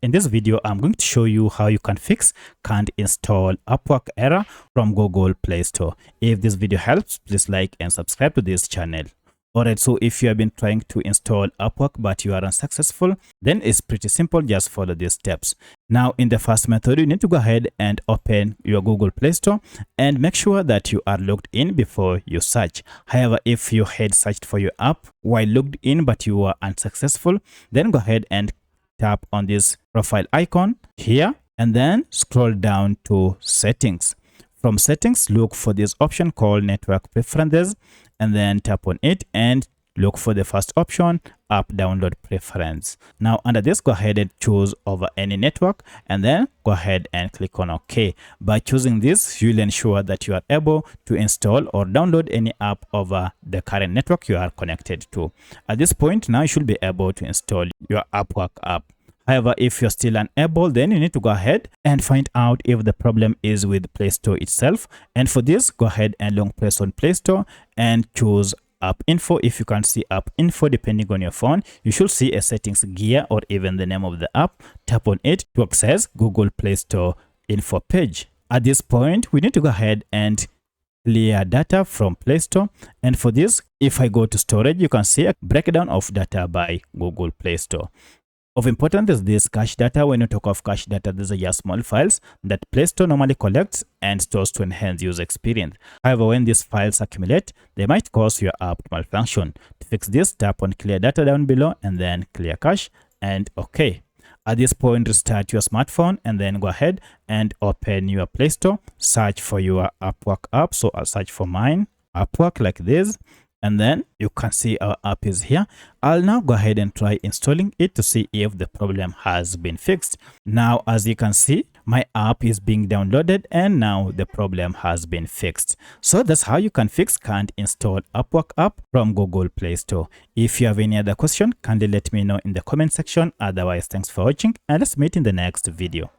In this video, I'm going to show you how you can fix can't install Upwork error from Google Play Store. If this video helps, please like and subscribe to this channel. Alright, so if you have been trying to install Upwork but you are unsuccessful, then it's pretty simple. Just follow these steps. Now, in the first method, you need to go ahead and open your Google Play Store and make sure that you are logged in before you search. However, if you had searched for your app while logged in but you were unsuccessful, then go ahead and tap on this profile icon here and then scroll down to settings. From settings, look for this option called network preferences and then tap on it and look for the first option, app download preference. Now under this, go ahead and choose over any network and then go ahead and click on OK. By choosing this, you'll ensure that you are able to install or download any app over the current network you are connected to. At this point, now you should be able to install your Upwork app. However, if you're still unable, then you need to go ahead and find out if the problem is with Play Store itself. And for this, go ahead and long press on Play Store and choose App Info. If you can't see App Info, depending on your phone, you should see a settings gear or even the name of the app. Tap on it to access Google Play Store info page. At this point, we need to go ahead and clear data from Play Store. And for this, if I go to storage, you can see a breakdown of data by Google Play Store. Of importance is this cache data. When you talk of cache data, these are just small files that Play Store normally collects and stores to enhance user experience. However, when these files accumulate, they might cause your app to malfunction. To fix this, tap on clear data down below and then clear cache and OK. At this point, restart your smartphone and then go ahead and open your Play Store. Search for your Upwork app. So I'll search for mine, Upwork, like this. And then you can see our app is here. I'll now go ahead and try installing it to see if the problem has been fixed. Now, as you can see, my app is being downloaded and now the problem has been fixed. So that's how you can fix can't install Upwork app from Google Play Store. If you have any other question, kindly let me know in the comment section. Otherwise, thanks for watching and let's meet in the next video.